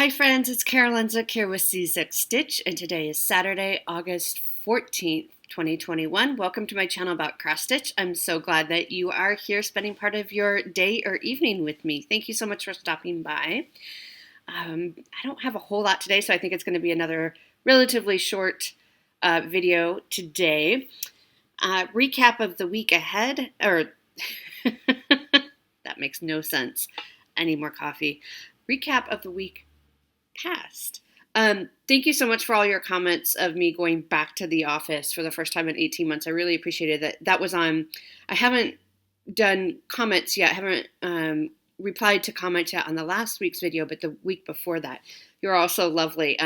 Hi friends, it's Carol Lenzik here with C6 Stitch, and today is Saturday, August 14th, 2021. Welcome to my channel about cross stitch. I'm so glad that you are here spending part of your day or evening with me. Thank you so much for stopping by. I don't have a whole lot today, so I think it's going to be another relatively short video today. Recap of the week ahead, or that makes no sense. I need more coffee. Recap of the week past. Thank you so much for all your comments of me going back to the office for the first time in 18 months. I really appreciated that. That was on, I haven't done comments yet. I haven't replied to comments yet on the last week's video, but the week before that. You're also lovely.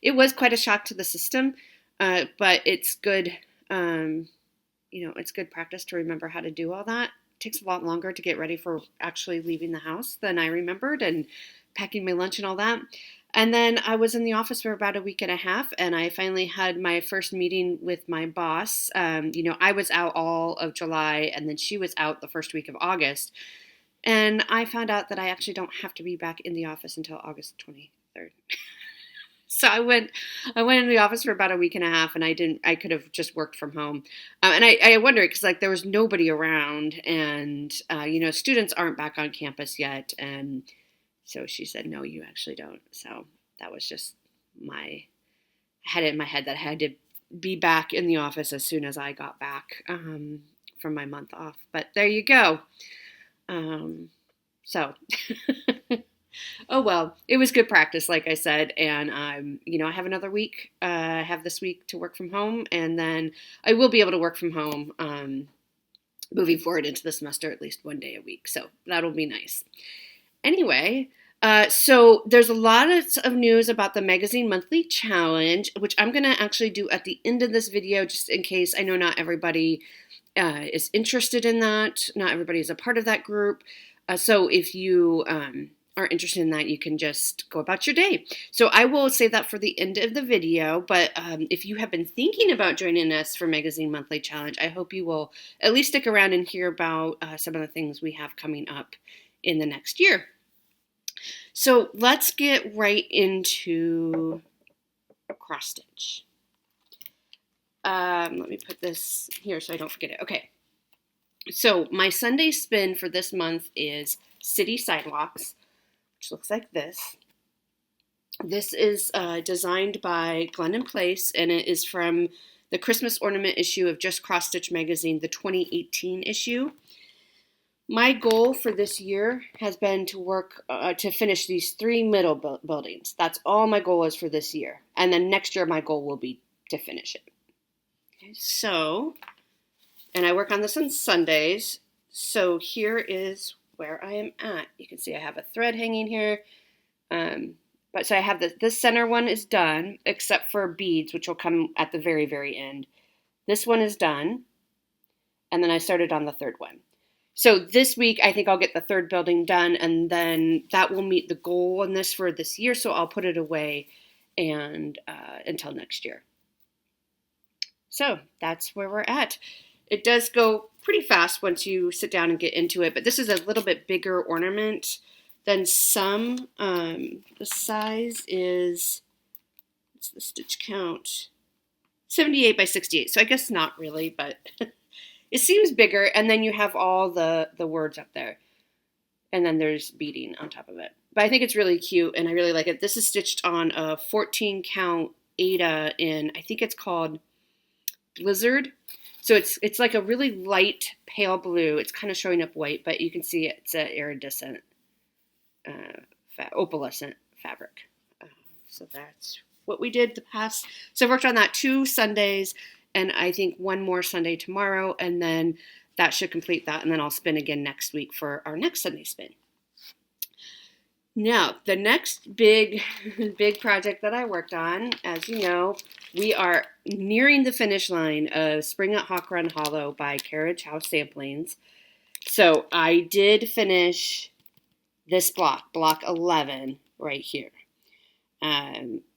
It was quite a shock to the system, but it's good, it's good practice to remember how to do all that. It takes a lot longer to get ready for actually leaving the house than I remembered, and packing my lunch and all that. And then I was in the office for about a week and a half, and I finally had my first meeting with my boss. I was out all of July, and then she was out the first week of August. And I found out that I actually don't have to be back in the office until August 23rd. So I went in the office for about a week and a half, and I could have just worked from home. And I wondered, because there was nobody around, and students aren't back on campus yet, and so she said, no, you actually don't. So that was just I had it in my head that I had to be back in the office as soon as I got back from my month off. But there you go. Oh, well, it was good practice, like I said. And, I have another week. I have this week to work from home. And then I will be able to work from home moving forward into the semester at least one day a week. So that'll be nice. Anyway, so there's a lot of news about the Magazine Monthly Challenge, which I'm going to actually do at the end of this video, just in case. I know not everybody is interested in that. Not everybody is a part of that group. So if you are interested in that, you can just go about your day. So I will save that for the end of the video. But if you have been thinking about joining us for Magazine Monthly Challenge, I hope you will at least stick around and hear about some of the things we have coming up in the next year. So let's get right into cross stitch. Let me put this here so I don't forget it. Okay. So my Sunday spin for this month is City Sidewalks, which looks like this. This is designed by Glennon Place, and it is from the Christmas ornament issue of Just Cross Stitch Magazine, the 2018 issue. My goal for this year has been to work to finish these 3 middle buildings. That's all my goal is for this year. And then next year my goal will be to finish it. Okay, so, and I work on this on Sundays. So here is where I am at. You can see I have a thread hanging here. But so I have this center one is done, except for beads, which will come at the very, very end. This one is done. And then I started on the third one. So this week, I think I'll get the third building done, and then that will meet the goal in this for this year, so I'll put it away and until next year. So that's where we're at. It does go pretty fast once you sit down and get into it, but this is a little bit bigger ornament than some. The size is, what's the stitch count? 78 by 68, so I guess not really, but... It seems bigger, and then you have all the words up there. And then there's beading on top of it. But I think it's really cute, and I really like it. This is stitched on a 14-count Aida in, I think it's called Blizzard. So it's like a really light pale blue. It's kind of showing up white, but you can see it's an iridescent, opalescent fabric. So that's what we did the past. So I worked on that 2 Sundays, and I think one more Sunday tomorrow, and then that should complete that, and then I'll spin again next week for our next Sunday spin. Now, the next big project that I worked on, as you know, we are nearing the finish line of Spring at Hawk Run Hollow by Carriage House Samplings. So I did finish this block 11, right here.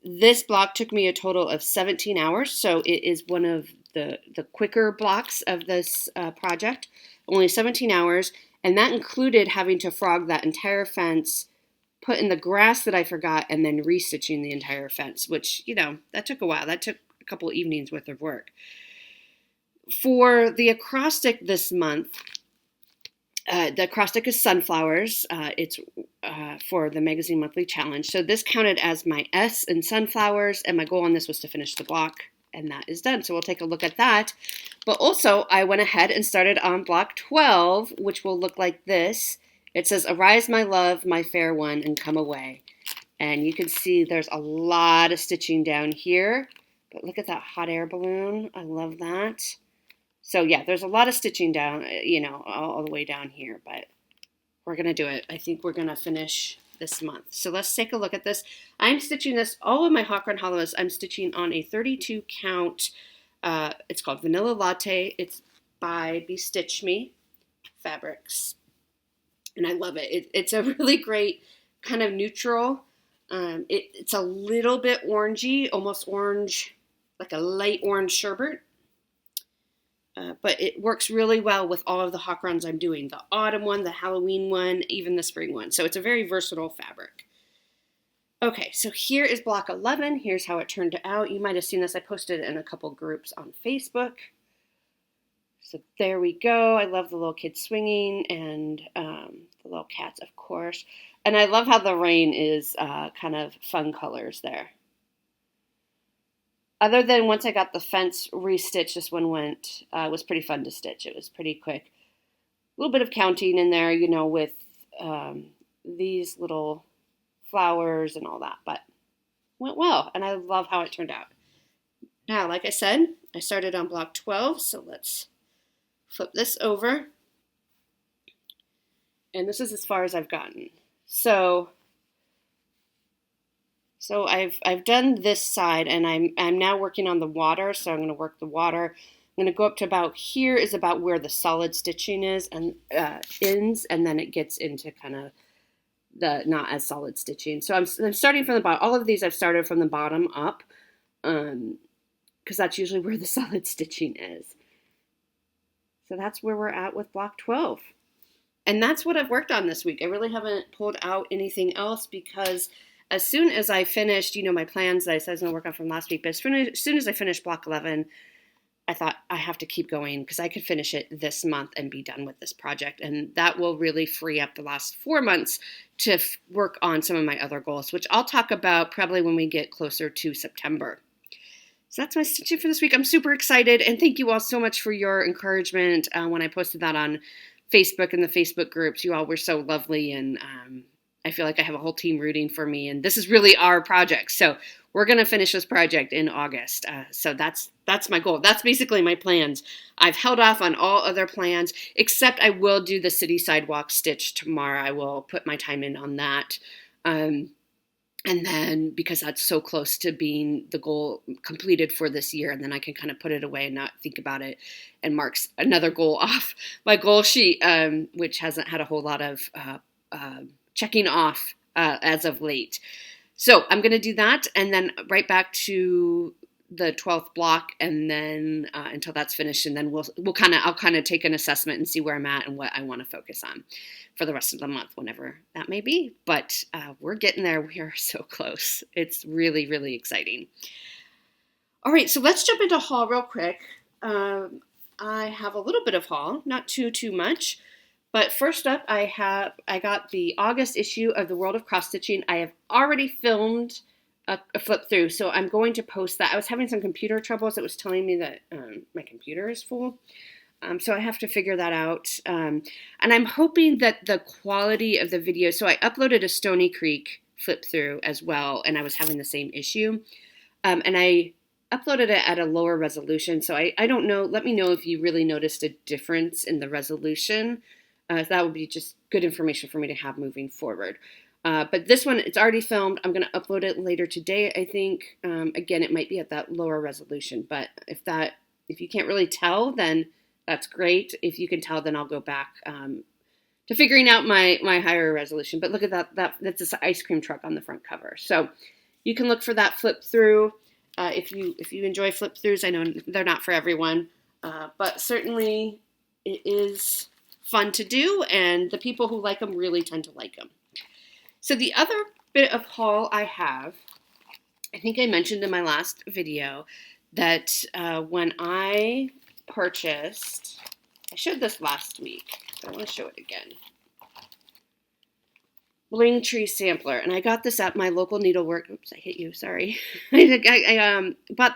This block took me a total of 17 hours, so it is one of the quicker blocks of this project. Only 17 hours, and that included having to frog that entire fence putting the grass that I forgot and then restitching the entire fence, which, that took a while. That took a couple evenings worth of work. For the acrostic this month, the acrostic is sunflowers. It's for the Magazine Monthly Challenge. So this counted as my S in sunflowers, and my goal on this was to finish the block, and that is done. So we'll take a look at that. But also, I went ahead and started on block 12, which will look like this. It says, "Arise, my love, my fair one, and come away." And you can see there's a lot of stitching down here. But look at that hot air balloon. I love that. So yeah, there's a lot of stitching down, all the way down here. But we're going to do it. I think we're going to finish this month. So let's take a look at this. I'm stitching this, all of my Hawk Run Hollows, I'm stitching on a 32 count. It's called Vanilla Latte. It's by Bestitch Me Fabrics. And I love it. It's a really great kind of neutral. It's a little bit orangey, almost orange, like a light orange sherbet. But it works really well with all of the Hawk Runs I'm doing. The autumn one, the Halloween one, even the spring one. So it's a very versatile fabric. Okay, so here is block 11. Here's how it turned out. You might have seen this. I posted it in a couple groups on Facebook. So there we go. I love the little kids swinging and the little cats, of course. And I love how the rain is kind of fun colors there. Other than once I got the fence restitched, this one was pretty fun to stitch. It was pretty quick. A little bit of counting in there, with these little flowers and all that, but went well. And I love how it turned out. Now, like I said, I started on block 12, so let's flip this over. And this is as far as I've gotten. So I've done this side, and I'm now working on the water. So I'm going to work the water. I'm going to go up to about here is about where the solid stitching is and ends, and then it gets into kind of the not as solid stitching. So I'm starting from the bottom. All of these I've started from the bottom up, because that's usually where the solid stitching is. So that's where we're at with block 12. And that's what I've worked on this week. I really haven't pulled out anything else because as soon as I finished, my plans that I said I was going to work on from last week, but as soon as I finished block 11, I thought I have to keep going because I could finish it this month and be done with this project. And that will really free up the last 4 months to work on some of my other goals, which I'll talk about probably when we get closer to September. So that's my stitching for this week. I'm super excited, and thank you all so much for your encouragement when I posted that on Facebook and the Facebook groups. You all were so lovely, and I feel like I have a whole team rooting for me, and this is really our project. So we're going to finish this project in August. So that's my goal. That's basically my plans. I've held off on all other plans, except I will do the city sidewalk stitch tomorrow. I will put my time in on that. And then because that's so close to being the goal completed for this year, and then I can kind of put it away and not think about it and marks another goal off my goal sheet, which hasn't had a whole lot of checking off as of late. So I'm going to do that and then right back to the 12th block, and then until that's finished, and then I'll kind of take an assessment and see where I'm at and what I want to focus on for the rest of the month, whenever that may be. But we're getting there. We are so close. It's really, really exciting. All right, so let's jump into haul real quick. I have a little bit of haul, not too much. But first up, I got the August issue of the World of Cross Stitching. I have already filmed a flip through, so I'm going to post that. I was having some computer troubles. It was telling me that my computer is full, so I have to figure that out. And I'm hoping that the quality of the video, so I uploaded a Stony Creek flip through as well, and I was having the same issue. And I uploaded it at a lower resolution, so I don't know. Let me know if you really noticed a difference in the resolution. That would be just good information for me to have moving forward. But this one, it's already filmed. I'm going to upload it later today, I think. Again, it might be at that lower resolution, but if you can't really tell, then that's great. If you can tell, then I'll go back to figuring out my higher resolution. But look at that. That's this ice cream truck on the front cover. So you can look for that flip through. If you enjoy flip throughs, I know they're not for everyone, but certainly it is fun to do, and the people who like them really tend to like them. So the other bit of haul I have, I think I mentioned in my last video that when I purchased, I showed this last week, but I want to show it again. Bling tree sampler, and I got this at my local needlework. Oops, I hit you. Sorry. I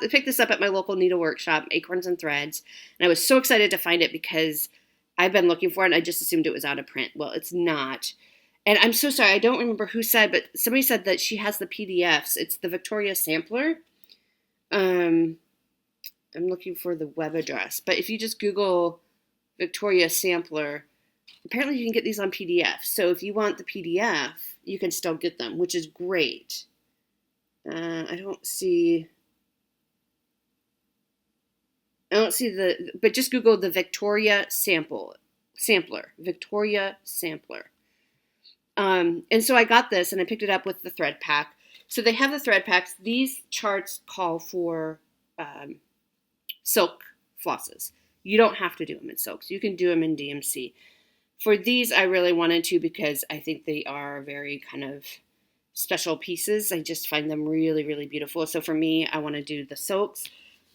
picked this up at my local needlework shop, Acorns and Threads, and I was so excited to find it because I've been looking for it, and I just assumed it was out of print. Well, it's not. And I'm so sorry. I don't remember who said, but somebody said that she has the PDFs. It's the Victoria Sampler. I'm looking for the web address, but if you just Google Victoria Sampler, apparently you can get these on PDF. So if you want the PDF, you can still get them, which is great. I don't see but just Google the Victoria Sampler, Victoria Sampler. And so I got this and I picked it up with the thread pack. So they have the thread packs. These charts call for silk flosses. You don't have to do them in silks. You can do them in DMC. For these, I really wanted to because I think they are very kind of special pieces. I just find them really, really beautiful. So for me, I want to do the silks,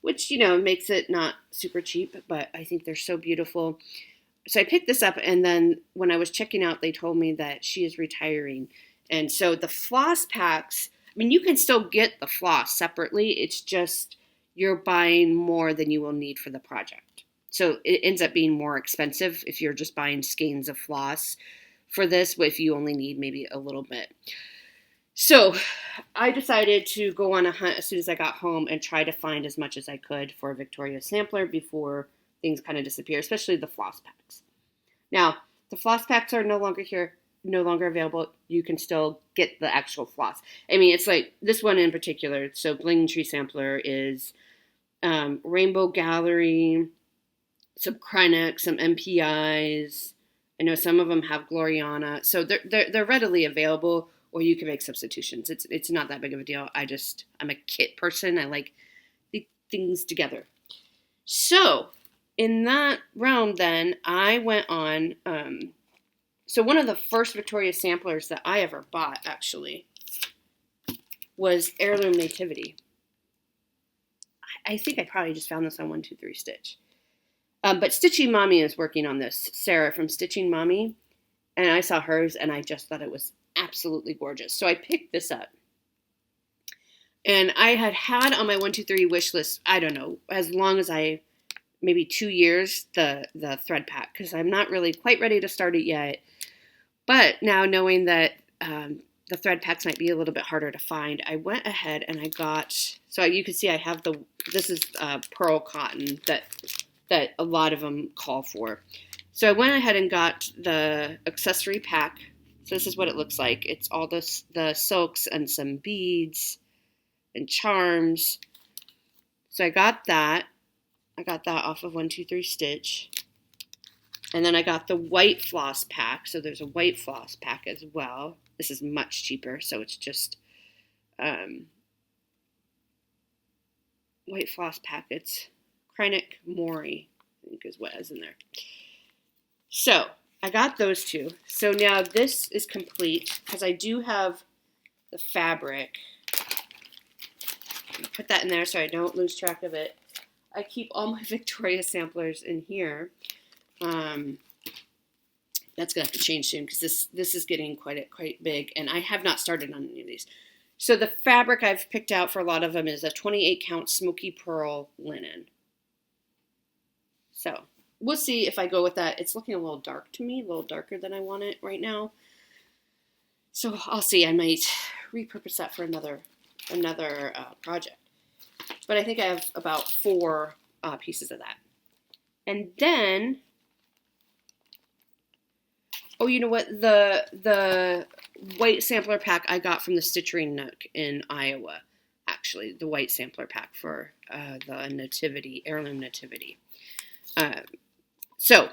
which, makes it not super cheap, but I think they're so beautiful. So I picked this up, and then when I was checking out, they told me that she is retiring. And so the floss packs, you can still get the floss separately. It's just you're buying more than you will need for the project. So it ends up being more expensive if you're just buying skeins of floss for this, if you only need maybe a little bit. So I decided to go on a hunt as soon as I got home and try to find as much as I could for a Victoria Sampler before things kind of disappear, especially the floss packs. Now, the floss packs are no longer here, no longer available. You can still get the actual floss. It's like this one in particular. So Bling Tree Sampler is Rainbow Gallery, some Krynic, some MPIs. I know some of them have Gloriana. So they're readily available, or you can make substitutions. It's not that big of a deal. I'm a kit person. I like the things together. So in that realm, then I went on. So one of the first Victoria samplers that I ever bought actually was Heirloom Nativity. I think I probably just found this on 123 Stitch. But Stitching Mommy is working on this. Sarah from Stitching Mommy. And I saw hers and I just thought it was absolutely gorgeous. So I picked this up. And I had on my 123 wish list, I don't know, as long as maybe 2 years, the thread pack. Because I'm not really quite ready to start it yet. But now knowing that the thread packs might be a little bit harder to find, I went ahead and I got, so you can see I have this is pearl cotton that a lot of them call for. So I went ahead and got the accessory pack. So this is what it looks like. It's all the silks and some beads and charms. So I got that. I got that off of 123 Stitch. And then I got the white floss pack. So there's a white floss pack as well. This is much cheaper. So it's just white floss pack. It's Krynic Mori, I think is what is in there. So I got those two. So now this is complete because I do have the fabric. Put that in there so I don't lose track of it. I keep all my Victoria samplers in here. That's gonna have to change soon because this is getting quite big, and I have not started on any of these. So the fabric I've picked out for a lot of them is a 28 count smoky pearl linen. So we'll see if I go with that. It's looking a little dark to me, a little darker than I want it right now. So I'll see. I might repurpose that for another project. But I think I have about 4 pieces of that. And then, oh, you know what? The white sampler pack I got from the Stitchery Nook in Iowa. Actually, the white sampler pack for the Nativity, Heirloom Nativity. So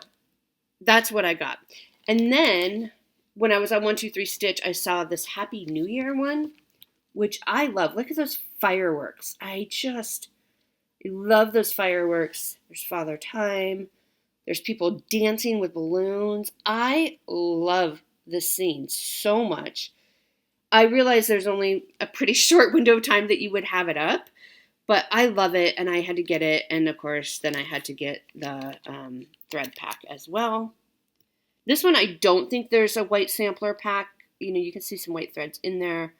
that's what I got. And then when I was on 123 Stitch, I saw this Happy New Year one, which I love. Look at those fireworks. I love those fireworks. There's Father Time. There's people dancing with balloons. I love this scene so much. I realize there's only a pretty short window of time that you would have it up, but I love it, and I had to get it, and of course, then I had to get the thread pack as well. This one, I don't think there's a white sampler pack. You can see some white threads in there.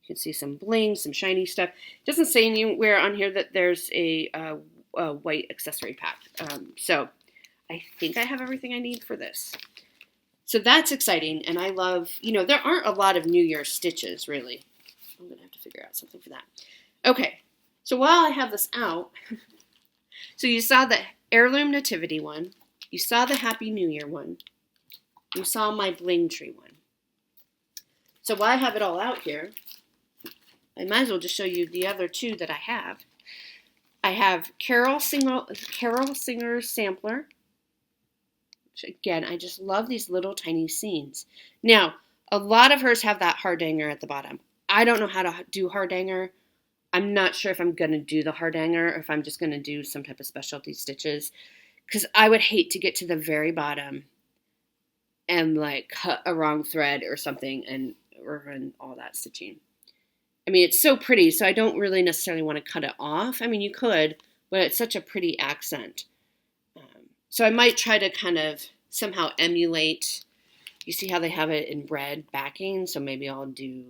You can see some bling, some shiny stuff. It doesn't say anywhere on here that there's a white accessory pack. So I think I have everything I need for this. So that's exciting, and I love, there aren't a lot of New Year stitches, really. I'm going to have to figure out something for that. Okay, so while I have this out, so you saw the Heirloom Nativity one. You saw the Happy New Year one. You saw my Bling Tree one. So while I have it all out here, I might as well just show you the other two that I have. I have Carol Singer's Sampler. Again, I just love these little tiny scenes. Now, a lot of hers have that hardanger at the bottom. I don't know how to do hardanger. I'm not sure if I'm going to do the hardanger or if I'm just going to do some type of specialty stitches, because I would hate to get to the very bottom and like cut a wrong thread or something and ruin all that stitching. I mean, it's so pretty, so I don't really necessarily want to cut it off. I mean, you could, but it's such a pretty accent. So I might try to kind of somehow emulate, you see how they have it in red backing, so maybe I'll do,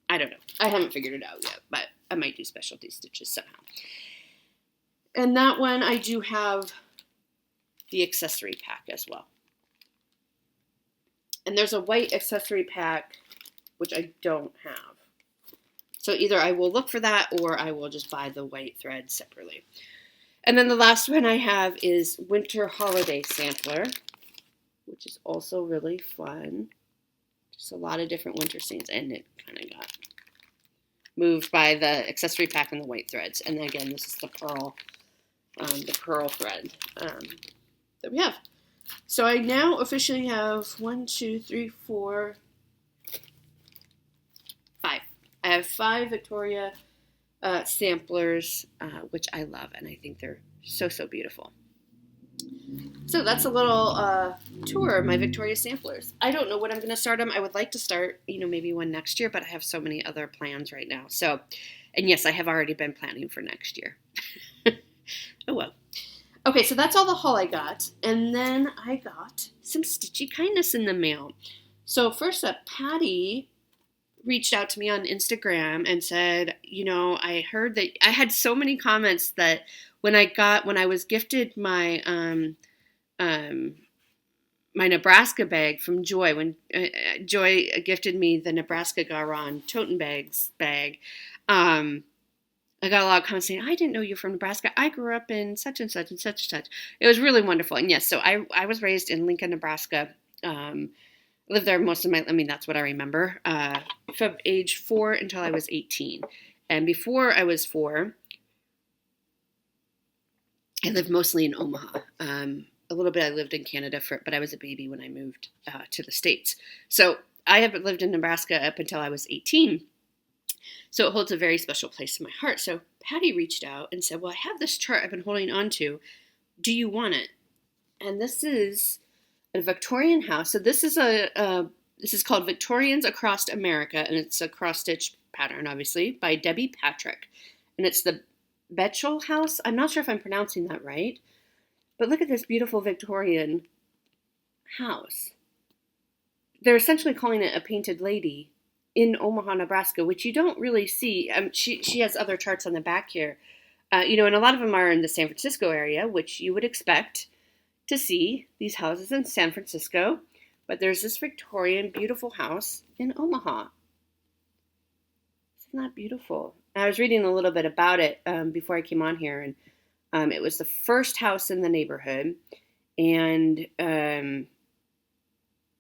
I don't know. I haven't figured it out yet, but I might do specialty stitches somehow. And that one, I do have the accessory pack as well. And there's a white accessory pack, which I don't have. So either I will look for that or I will just buy the white thread separately. And then the last one I have is Winter Holiday Sampler, which is also really fun. Just a lot of different winter scenes, and it kind of got moved by the accessory pack and the white threads. And again, this is the pearl thread that we have. So I now officially have 5. I have 5 Victoria samplers, which I love, and I think they're so beautiful. So that's a little tour of my Victoria samplers. I don't know when I'm going to start them. I would like to start, maybe one next year, but I have so many other plans right now. So, and yes, I have already been planning for next year. Oh well. Okay, so that's all the haul I got, and then I got some Stitchy Kindness in the mail. So first up, Patty reached out to me on Instagram and said, I heard that I had so many comments that when I was gifted my my Nebraska bag from Joy, when Joy gifted me the Nebraska Garon Toten Bags bag, I got a lot of comments saying, I didn't know you were from Nebraska. I grew up in such and such and such and such. It was really wonderful. And yes, so I was raised in Lincoln, Nebraska. Lived there most of that's what I remember, from age 4 until I was 18. And before I was 4, I lived mostly in Omaha. A little bit I lived in Canada, but I was a baby when I moved to the States. So I have lived in Nebraska up until I was 18. So it holds a very special place in my heart. So Patty reached out and said, well, I have this chart I've been holding on to. Do you want it? And this is a Victorian house. So this is this is called Victorians Across America, and it's a cross-stitch pattern, obviously, by Debbie Patrick. And it's the Betchel house. I'm not sure if I'm pronouncing that right, but look at this beautiful Victorian house. They're essentially calling it a painted lady in Omaha, Nebraska, which you don't really see. She has other charts on the back here, and a lot of them are in the San Francisco area, which you would expect to see these houses in San Francisco. But there's this Victorian beautiful house in Omaha. Isn't that beautiful? I was reading a little bit about it before I came on here, and it was the first house in the neighborhood, and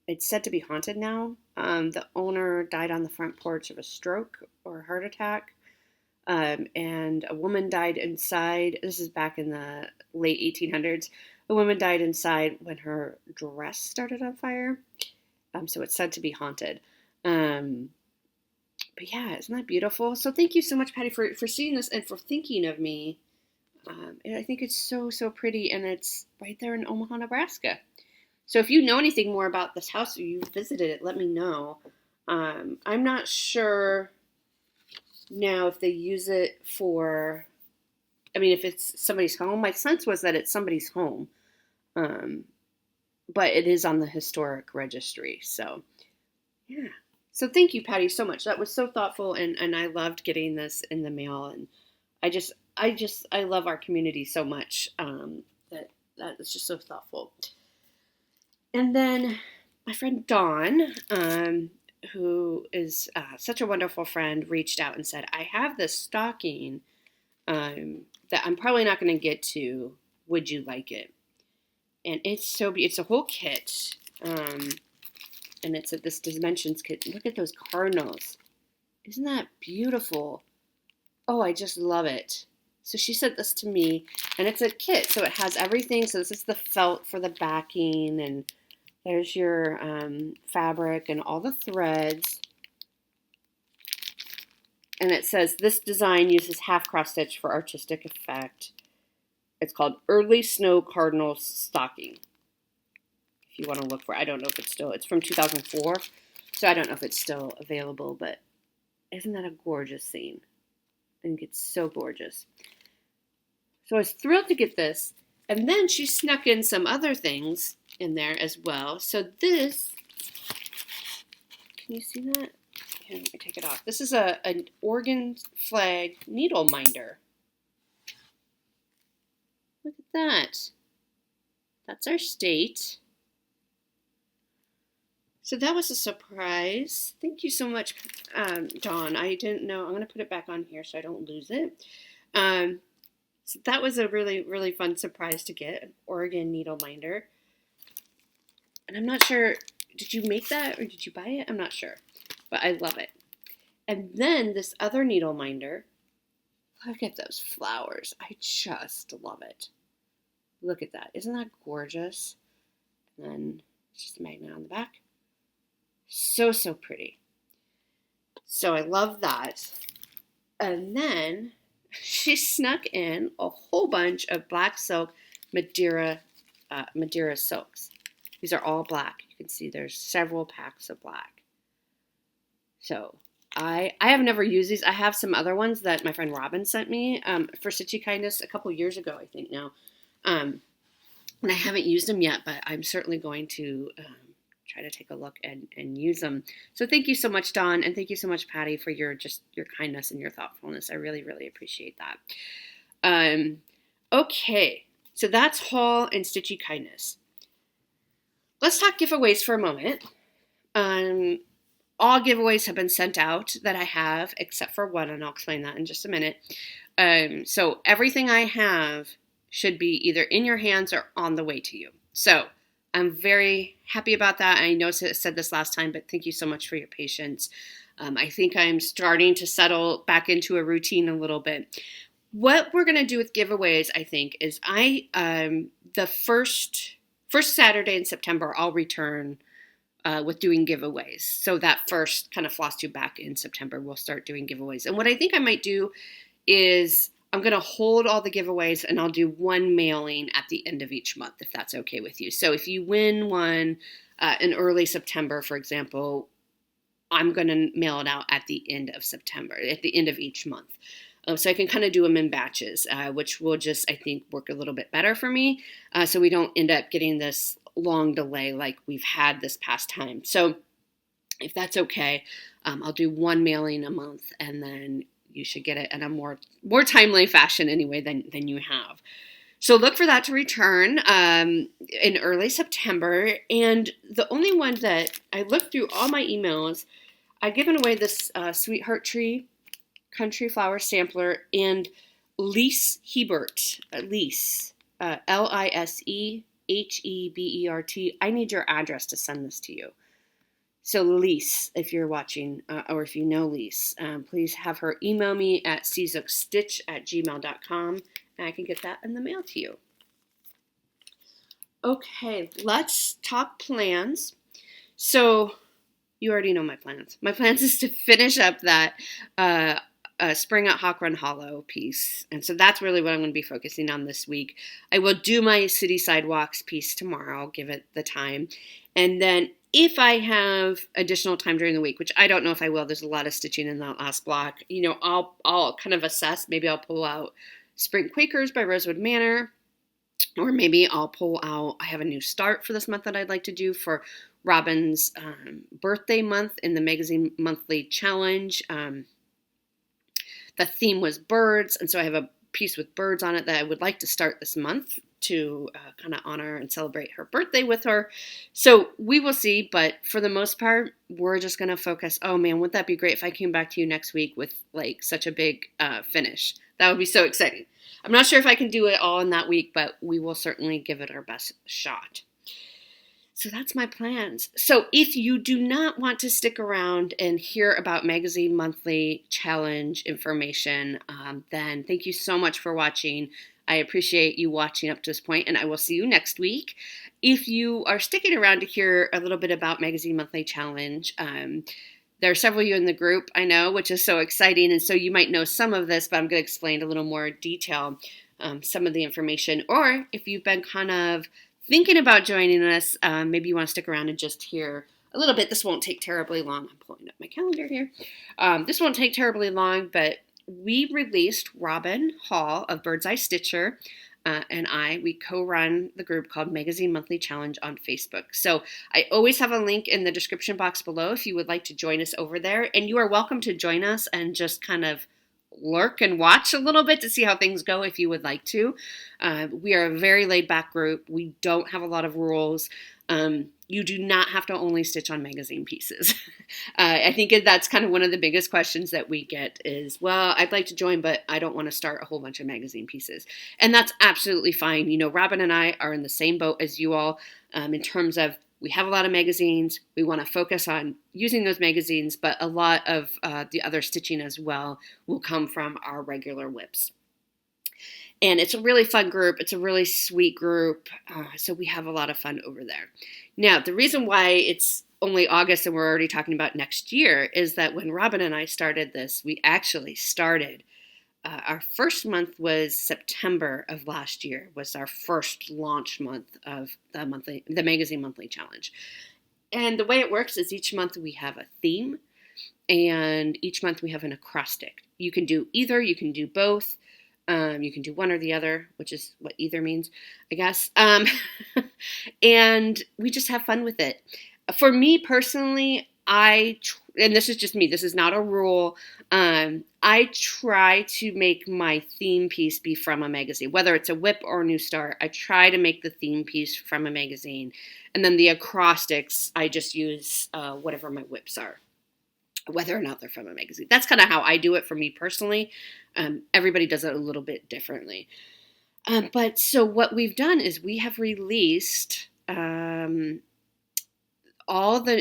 it's said to be haunted now. The owner died on the front porch of a stroke or a heart attack, and a woman died inside. This is back in the late 1800s. A woman died inside when her dress started on fire, so it's said to be haunted. But yeah, isn't that beautiful? So thank you so much, Patty, for seeing this and for thinking of me. And I think it's so pretty, and it's right there in Omaha, Nebraska. So if you know anything more about this house or you've visited it, let me know. I'm not sure now if they use it for, I mean, if it's somebody's home. My sense was that it's somebody's home, um, but it is on the historic registry. So, yeah. So thank you, Patty, so much. That was so thoughtful, and I loved getting this in the mail. And I love our community so much that is just so thoughtful. And then my friend Dawn, who is such a wonderful friend, reached out and said, I have this stocking that I'm probably not going to get to. Would you like it? And it's it's a whole kit. And it's this Dimensions kit. Look at those cardinals. Isn't that beautiful? Oh, I just love it. So she sent this to me, and it's a kit. So it has everything. So this is the felt for the backing, and there's your fabric and all the threads. And it says, this design uses half cross stitch for artistic effect. It's called Early Snow Cardinal Stocking. If you want to look for it. I don't know if it's from 2004. So I don't know if it's still available, but isn't that a gorgeous thing? I think it's so gorgeous. So I was thrilled to get this. And then she snuck in some other things in there as well. So this, can you see that? Here, let me take it off. This is an Oregon flag needle minder. Look at that. That's our state. So that was a surprise. Thank you so much, Dawn. I didn't know. I'm going to put it back on here so I don't lose it. So that was a really, really fun surprise to get, an Oregon needle minder. And I'm not sure, did you make that or did you buy it? I'm not sure, but I love it. And then this other needle minder, look at those flowers. I just love it. Look at that. Isn't that gorgeous? And then it's just a magnet on the back. So, so pretty. So I love that. And then she snuck in a whole bunch of black silk Madeira silks. These are all black. You can see there's several packs of black. So I have never used these. I have some other ones that my friend Robin sent me for Stitchy Kindness a couple years ago, I think now. And I haven't used them yet, but I'm certainly going to try to take a look and use them. So thank you so much, Dawn, and thank you so much, Patty, for your kindness and your thoughtfulness. I really, really appreciate that. Okay, so that's haul and Stitchy Kindness. Let's talk giveaways for a moment. All giveaways have been sent out that I have, except for one, and I'll explain that in just a minute. So everything I have should be either in your hands or on the way to you. So I'm very happy about that. I know I said this last time, but thank you so much for your patience. I think I'm starting to settle back into a routine a little bit. What we're going to do with giveaways, I think, is the first Saturday in September, I'll return with doing giveaways. So that first kind of Flosstube back in September, we'll start doing giveaways. And what I think I might do is I'm going to hold all the giveaways and I'll do one mailing at the end of each month, if that's okay with you. So if you win one in early September, for example, I'm going to mail it out at the end of September, at the end of each month. So I can kind of do them in batches, which will just, I think, work a little bit better for me. So we don't end up getting this long delay like we've had this past time. So if that's okay, I'll do one mailing a month, and then you should get it in a more timely fashion anyway than you have. So look for that to return in early September. And the only one that I looked through all my emails, I'd given away this Sweetheart Tree Country Flower Sampler and Lise Hebert. Lise, Lisehebert. I need your address to send this to you. So Lise, if you're watching, or if you know Lise, please have her email me at czokstitch@gmail.com, and I can get that in the mail to you. Okay, let's talk plans. So you already know my plans. My plans is to finish up that Spring at Hawk Run Hollow piece. And so that's really what I'm going to be focusing on this week. I will do my City Sidewalks piece tomorrow. I'll give it the time. And then if I have additional time during the week, which I don't know if I will, there's a lot of stitching in that last block, I'll kind of assess. Maybe I'll pull out Spring Quakers by Rosewood Manor, or maybe I'll pull out, I have a new start for this month that I'd like to do for Robin's birthday month in the Magazine Monthly Challenge. The theme was birds, and so I have a piece with birds on it that I would like to start this month to kind of honor and celebrate her birthday with her. So we will see, but for the most part, we're just going to focus. Oh man, wouldn't that be great if I came back to you next week with like such a big finish? That would be so exciting. I'm not sure if I can do it all in that week, but we will certainly give it our best shot. So that's my plans. So if you do not want to stick around and hear about Magazine Monthly Challenge information, then thank you so much for watching. I appreciate you watching up to this point, and I will see you next week. If you are sticking around to hear a little bit about Magazine Monthly Challenge, there are several of you in the group, I know, which is so exciting, and so you might know some of this, but I'm going to explain in a little more detail some of the information. Or if you've been kind of thinking about joining us, maybe you want to stick around and just hear a little bit. This won't take terribly long. I'm pulling up my calendar here. This won't take terribly long, but we released Robin Hall of Bird's Eye Stitcher and we co-run the group called Magazine Monthly Challenge on Facebook. So I always have a link in the description box below if you would like to join us over there. And you are welcome to join us and just kind of lurk and watch a little bit to see how things go if you would like to. We are a very laid back group. We don't have a lot of rules. You do not have to only stitch on magazine pieces. I think that's kind of one of the biggest questions that we get is, well, I'd like to join, but I don't want to start a whole bunch of magazine pieces. And that's absolutely fine. Robin and I are in the same boat as you all in terms of we have a lot of magazines. We want to focus on using those magazines, but a lot of the other stitching as well will come from our regular WIPs. And it's a really fun group. It's a really sweet group. So we have a lot of fun over there. Now, the reason why it's only August and we're already talking about next year is that when Robin and I started this, we actually started, our first month was September of last year, was our first launch month of the Magazine Monthly Challenge. And the way it works is each month we have a theme, and each month we have an acrostic. You can do either, you can do both. You can do one or the other, which is what either means, I guess. And we just have fun with it. For me personally, and this is just me, this is not a rule. I try to make my theme piece be from a magazine, whether it's a WIP or a New Start. I try to make the theme piece from a magazine. And then the acrostics, I just use whatever my WIPs are, whether or not they're from a magazine. That's kind of how I do it for me personally. Everybody does it a little bit differently. But so what we've done is we have released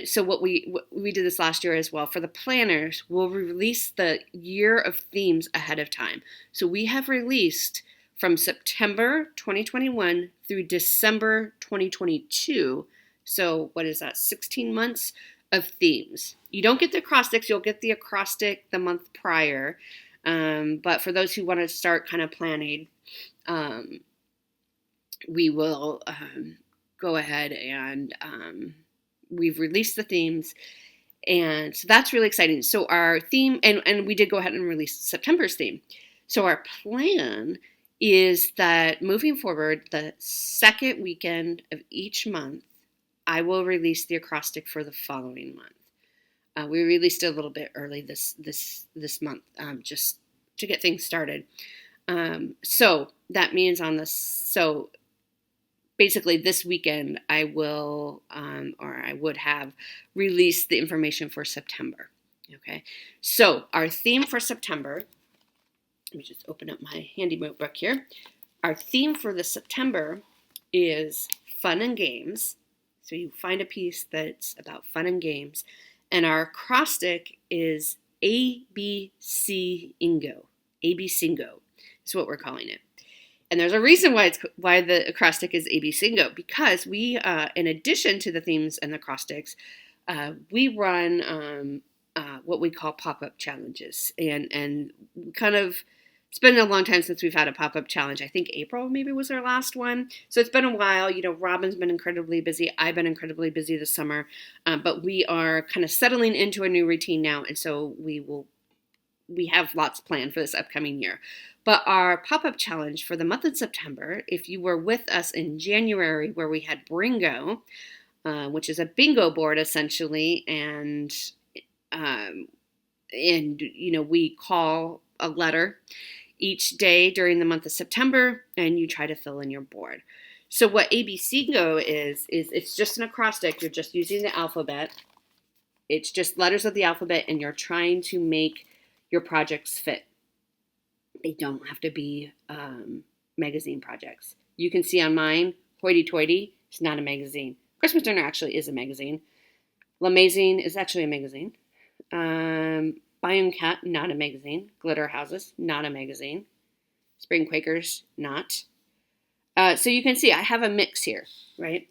so what we did this last year as well. For the planners, we'll release the year of themes ahead of time. So we have released from September 2021 through December 2022. So what is that? 16 months of themes. You don't get the acrostics. You'll get the acrostic the month prior. But for those who want to start kind of planning, we will go ahead and we've released the themes. And so that's really exciting. So our theme, and we did go ahead and release September's theme. So our plan is that moving forward, the second weekend of each month, I will release the acrostic for the following month. We released it a little bit early this month, just to get things started. So that means so basically this weekend I will, or I would have released the information for September. Okay. So our theme for September, let me just open up my handy notebook here. Our theme for the September is fun and games. So you find a piece that's about fun and games. And our acrostic is ABC Ingo. ABC-Ingo is what we're calling it. And there's a reason why the acrostic is ABC-Ingo, because we, in addition to the themes and the acrostics, we run what we call pop-up challenges. And kind of It's been a long time since we've had a pop-up challenge. I think April maybe was our last one. So it's been a while. Robin's been incredibly busy. I've been incredibly busy this summer. But we are kind of settling into a new routine now. And so we have lots planned for this upcoming year. But our pop-up challenge for the month of September, if you were with us in January where we had Bringo, which is a bingo board essentially, and we call a letter each day during the month of September, and you try to fill in your board. So what ABC Go is it's just an acrostic. You're just using the alphabet. It's just letters of the alphabet, and you're trying to make your projects fit. They don't have to be magazine projects. You can see on mine, Hoity Toity is not a magazine. Christmas Dinner actually is a magazine. L'Amazing is actually a magazine. Biome Cat, not a magazine. Glitter Houses, not a magazine. Spring Quakers, not. So you can see I have a mix here, right?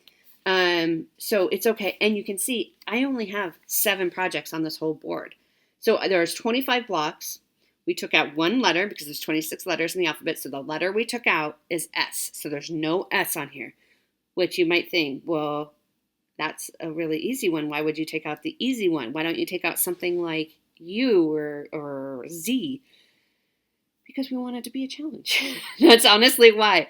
So it's okay. And you can see I only have 7 projects on this whole board. So there's 25 blocks. We took out one letter because there's 26 letters in the alphabet. So the letter we took out is S. So there's no S on here, which you might think, well, that's a really easy one. Why would you take out the easy one? Why don't you take out something like U or Z? Because we want it to be a challenge. That's honestly why.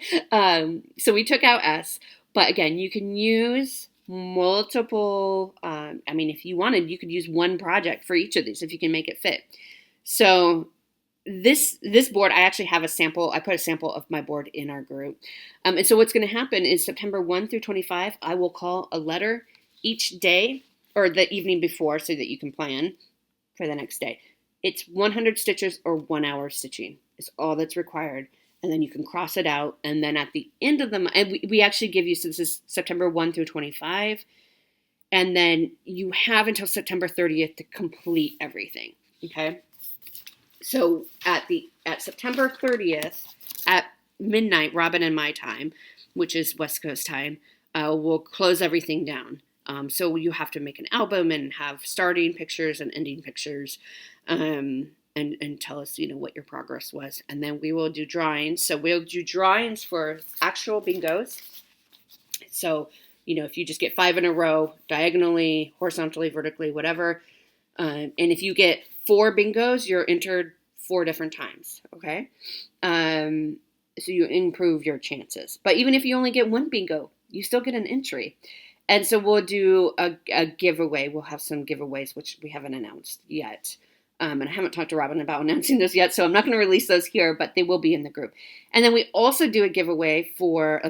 So we took out S. But again, you can use multiple. If you wanted, you could use one project for each of these if you can make it fit. So this board, I actually have a sample. I put a sample of my board in our group. And so what's going to happen is September 1 through 25, I will call a letter each day or the evening before so that you can plan for the next day. It's 100 stitches or 1 hour stitching is all that's required. And then you can cross it out. And then at the end of the month, and we actually give you, so this is September 1 through 25. And then you have until September 30th to complete everything. Okay. So at September 30th at midnight, Robin and my time, which is West Coast time, we'll close everything down. So you have to make an album and have starting pictures and ending pictures, and tell us, what your progress was. And then we will do drawings. So we'll do drawings for actual bingos. So, if you just get 5 in a row, diagonally, horizontally, vertically, whatever. And if you get 4 bingos, you're entered 4 different times. Okay. So you improve your chances. But even if you only get 1 bingo, you still get an entry. And so we'll do a giveaway. We'll have some giveaways, which we haven't announced yet. And I haven't talked to Robin about announcing those yet, so I'm not going to release those here, but they will be in the group. And then we also do a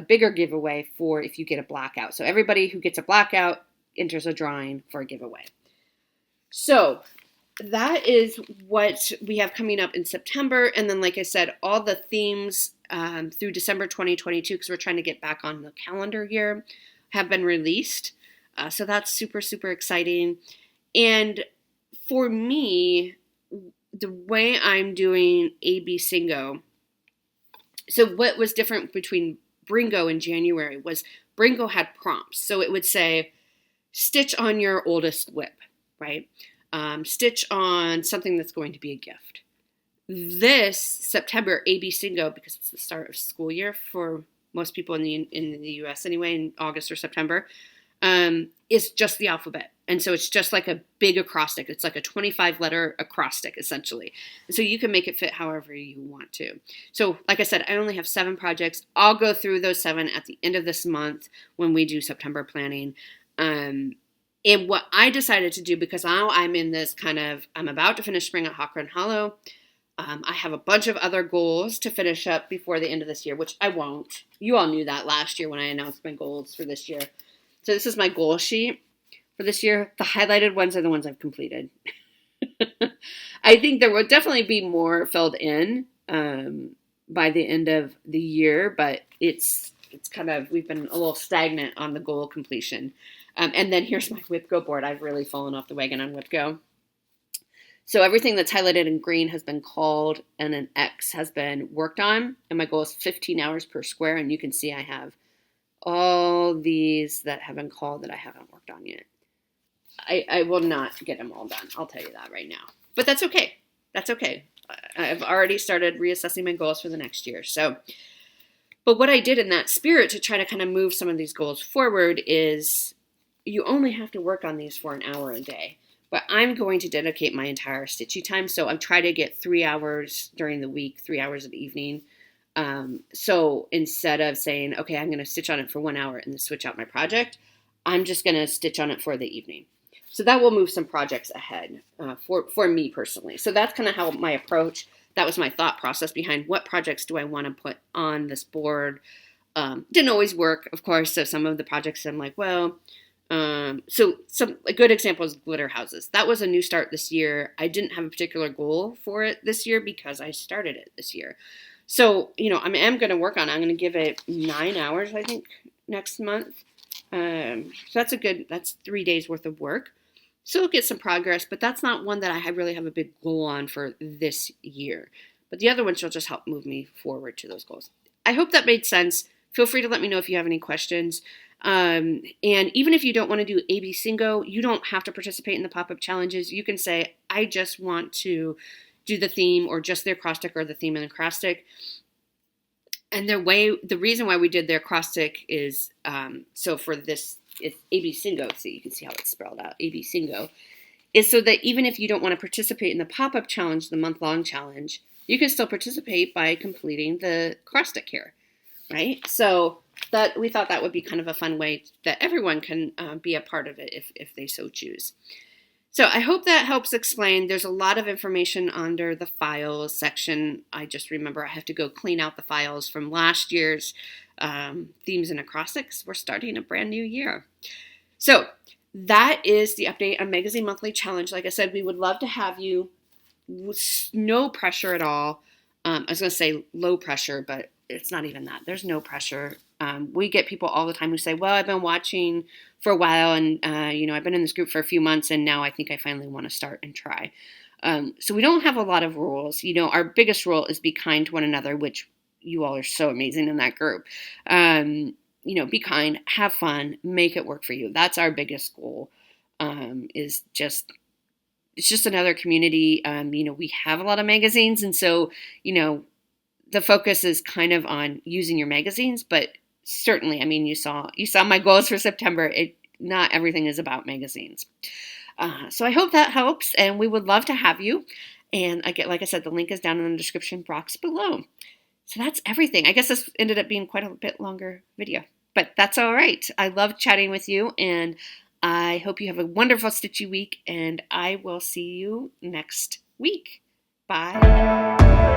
bigger giveaway for if you get a blackout. So everybody who gets a blackout enters a drawing for a giveaway. So that is what we have coming up in September. And then, like I said, all the themes through December 2022, because we're trying to get back on the calendar here, have been released. So that's super, super exciting. And for me, the way I'm doing AB Singo, so what was different between Bringo and January was Bringo had prompts. So it would say, stitch on your oldest whip, right? Stitch on something that's going to be a gift. This September, AB Singo, because it's the start of school year for most people in the U.S. anyway, in August or September, is just the alphabet. And so it's just like a big acrostic. It's like a 25-letter acrostic, essentially. And so you can make it fit however you want to. So like I said, I only have 7 projects. I'll go through those 7 at the end of this month when we do September planning. And what I decided to do, because now I'm in this I'm about to finish spring at Hawker & Hollow. I have a bunch of other goals to finish up before the end of this year, which I won't. You all knew that last year when I announced my goals for this year. So this is my goal sheet for this year. The highlighted ones are the ones I've completed. I think there will definitely be more filled in by the end of the year, but it's we've been a little stagnant on the goal completion. And then here's my WhipGo board. I've really fallen off the wagon on WhipGo. So everything that's highlighted in green has been called and an X has been worked on. And my goal is 15 hours per square. And you can see I have all these that have been called that I haven't worked on yet. I will not get them all done. I'll tell you that right now. But that's okay. That's okay. I've already started reassessing my goals for the next year. So, but what I did in that spirit to try to kind of move some of these goals forward is you only have to work on these for an hour a day. But I'm going to dedicate my entire stitchy time. So I'm trying to get 3 hours during the week, 3 hours in the evening. So instead of saying, okay, I'm going to stitch on it for 1 hour and then switch out my project, I'm just going to stitch on it for the evening. So that will move some projects ahead for me personally. So that's kind of how my approach, that was my thought process behind what projects do I want to put on this board. Didn't always work, of course. So some of the projects I'm like, well, so a good example is glitter houses. That was a new start this year. I didn't have a particular goal for it this year because I started it this year. So, I am going to work on it. I'm going to give it 9 hours, I think, next month. So that's 3 days worth of work. So we'll get some progress, but that's not one that I really have a big goal on for this year. But the other ones will just help move me forward to those goals. I hope that made sense. Feel free to let me know if you have any questions. And even if you don't want to do AB Singo, you don't have to participate in the pop-up challenges. You can say, I just want to do the theme or just their acrostic or the theme and acrostic. And the reason why we did their acrostic is, so for this, it's AB Singo, so you can see how it's spelled out, AB Singo, is so that even if you don't want to participate in the pop-up challenge, the month-long challenge, you can still participate by completing the acrostic here, right? So that we thought that would be kind of a fun way that everyone can be a part of it if they so choose. So I hope that helps explain. There's a lot of information under the files section. I just remember I have to go clean out the files from last year's themes and acrostics. We're starting a brand new year. So that is the update on Magazine Monthly Challenge. Like I said, we would love to have you. No pressure at all. I was going to say low pressure, but it's not even that. There's no pressure. We get people all the time who say, well, I've been watching for a while and, I've been in this group for a few months and now I think I finally want to start and try. So we don't have a lot of rules. Our biggest rule is be kind to one another, which you all are so amazing in that group. Be kind, have fun, make it work for you. That's our biggest goal, it's just another community. We have a lot of magazines. And so, the focus is kind of on using your magazines, but certainly, you saw my goals for September. Not everything is about magazines. So I hope that helps, and we would love to have you. And like I said, the link is down in the description box below. So that's everything. I guess this ended up being quite a bit longer video, but that's all right. I love chatting with you, and I hope you have a wonderful stitchy week, and I will see you next week. Bye.